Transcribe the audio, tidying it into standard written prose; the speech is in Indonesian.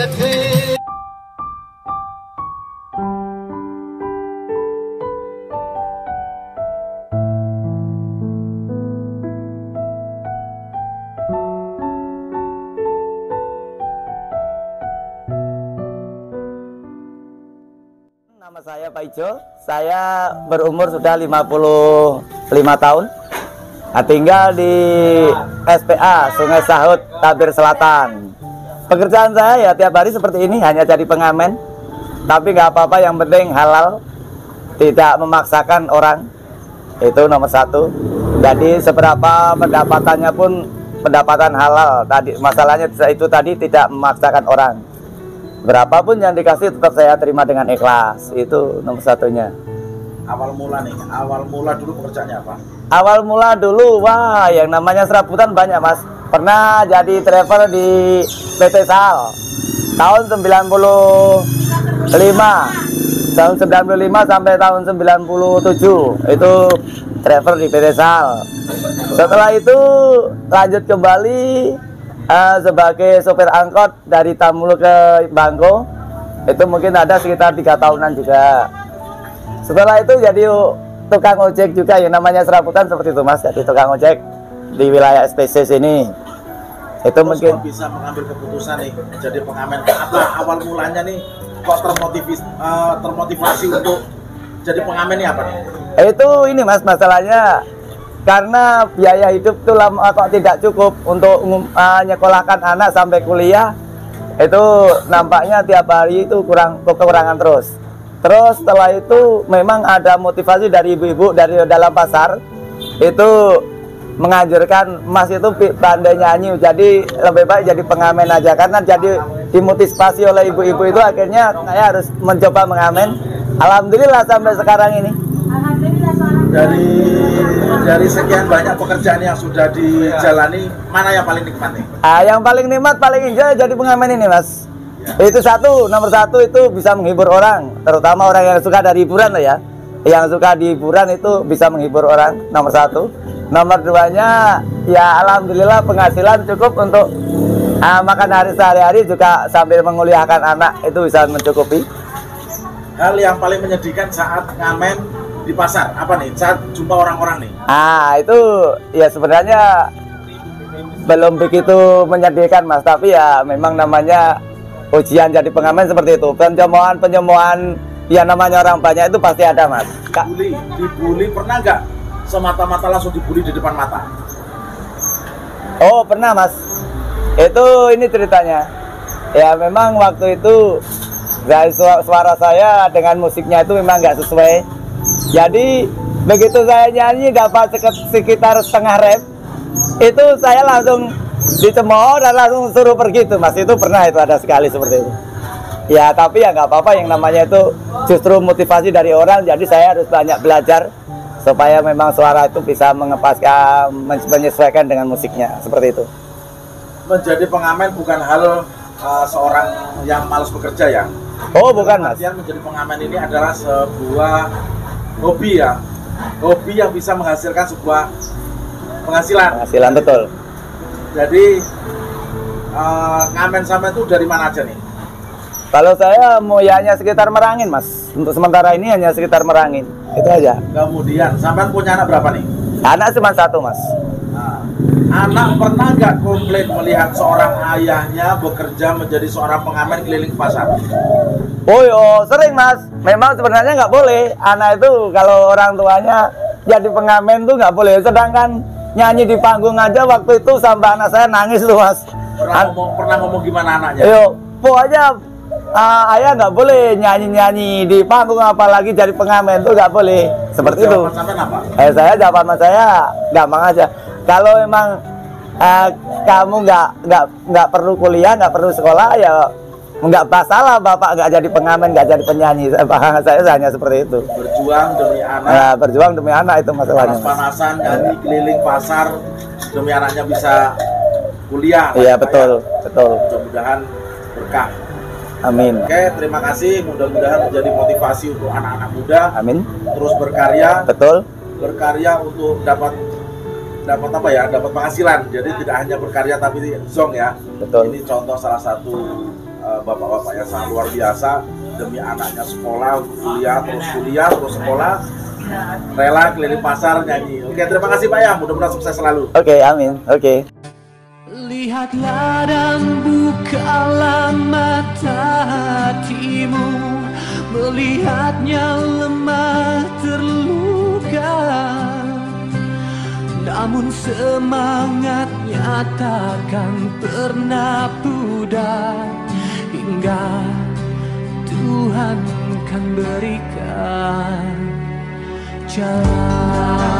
Nama saya Pak Ijo, saya berumur sudah 55 tahun, tinggal di SPA Sungai Sahut, Tabir Selatan. Pekerjaan saya ya tiap hari seperti ini, hanya jadi pengamen, tapi nggak apa-apa, yang penting halal, tidak memaksakan orang, itu nomor satu. Jadi seberapa pendapatannya pun pendapatan halal, tadi masalahnya itu tadi tidak memaksakan orang. Berapapun yang dikasih tetap saya terima dengan ikhlas, itu nomor satunya. Awal mula nih, awal mula dulu pekerjaannya apa? Awal mula dulu, wah yang namanya serabutan banyak mas. Pernah jadi driver di PT Sal tahun 95 sampai tahun 97 itu driver di PT Sal. Setelah itu lanjut kembali sebagai sopir angkot dari Tamulu ke Bangko, itu mungkin ada sekitar 3 tahunan juga. Setelah itu jadi tukang ojek juga, yang namanya serabutan seperti itu mas, jadi tukang ojek di wilayah SPC sini. Itu terus mungkin bisa mengambil keputusan nih jadi pengamen, apa awal mulanya nih kok termotivasi untuk jadi pengamen nih apa nih? Itu ini mas, masalahnya karena biaya hidup itu lama kok tidak cukup untuk menyekolahkan anak sampai kuliah. Itu nampaknya tiap hari itu kekurangan terus. Terus setelah itu memang ada motivasi dari ibu-ibu dari dalam pasar, itu menganjurkan mas itu pandai nyanyi, jadi lebih baik jadi pengamen aja. Karena jadi dimotivasi oleh ibu-ibu itu, akhirnya saya harus mencoba mengamen. Alhamdulillah sampai sekarang ini. Dari sekian banyak pekerjaan yang sudah dijalani, mana yang paling nikmat nih? Yang paling nikmat, paling enjoy jadi pengamen ini mas. Ya. Itu nomor satu itu bisa menghibur orang, terutama orang yang suka dari hiburan lah ya. Yang suka di hiburan itu bisa menghibur orang, nomor satu. Nomor duanya ya alhamdulillah penghasilan cukup untuk makan hari sehari-hari, juga sambil menguliahkan anak itu bisa mencukupi. Hal yang paling menyedihkan saat ngamen di pasar apa nih, saat jumpa orang-orang nih? Itu ya sebenarnya belum begitu menyedihkan mas, tapi ya memang namanya ujian jadi pengamen seperti itu. Pencemoohan ya namanya orang banyak itu pasti ada mas. Dibully pernah nggak? Semata-mata langsung dibully di depan mata? Oh pernah mas, itu ini ceritanya ya, memang waktu itu dari suara saya dengan musiknya itu memang nggak sesuai. Jadi begitu saya nyanyi dapat sekitar setengah rep, itu saya langsung dicemooh dan langsung suruh pergi tuh mas. Itu pernah, itu ada sekali seperti itu. Ya tapi ya nggak apa-apa, yang namanya itu justru motivasi dari orang. Jadi saya harus banyak belajar supaya memang suara itu bisa mengepaskan, menyesuaikan dengan musiknya, seperti itu. Menjadi pengamen bukan hal seorang yang malas bekerja ya? Oh bukan mas. Menjadi pengamen ini adalah sebuah hobi ya, hobi yang bisa menghasilkan sebuah penghasilan. Penghasilan betul. Jadi ngamen sama itu dari mana aja nih? Kalau saya mau ya hanya sekitar Merangin mas, untuk sementara ini hanya sekitar Merangin, itu aja. Kemudian sampean punya anak berapa nih? Anak cuma 1 mas. Anak pernah nggak komplain melihat seorang ayahnya bekerja menjadi seorang pengamen keliling pasar? Oh yo, sering mas. Memang sebenarnya nggak boleh. Anak itu kalau orang tuanya jadi pengamen tuh nggak boleh. Sedangkan nyanyi di panggung aja waktu itu sampai anak saya nangis tuh mas. Pernah ngomong gimana anaknya? Yo, pokoknya ayah nggak boleh nyanyi-nyanyi di panggung, apalagi jadi pengamen tuh nggak boleh. Seperti itu. Saya jawaban saya gampang aja. Kalau memang kamu nggak perlu kuliah, nggak perlu sekolah, ya nggak masalah bapak nggak jadi pengamen, nggak jadi penyanyi. Saya hanya seperti itu. Berjuang demi anak. Ya, berjuang demi anak itu masalahnya. Panas-panasan nyanyi keliling pasar demi anaknya bisa kuliah. Iya betul, betul. Mudah-mudahan berkah. Amin. Oke, terima kasih. Mudah-mudahan menjadi motivasi untuk anak-anak muda. Amin. Terus berkarya. Betul. Berkarya untuk dapat apa ya? Dapat penghasilan. Jadi tidak hanya berkarya tapi zong ya. Betul. Ini contoh salah satu bapak-bapak yang sangat luar biasa demi anaknya sekolah, kuliah, terus sekolah, rela keliling pasar nyanyi. Oke, terima kasih Pak ya, mudah-mudahan sukses selalu. Oke, amin. Oke. Lihatlah dan bukalah mata hatimu, melihatnya lemah terluka, namun semangatnya takkan pernah pudar hingga Tuhan kan berikan jalan.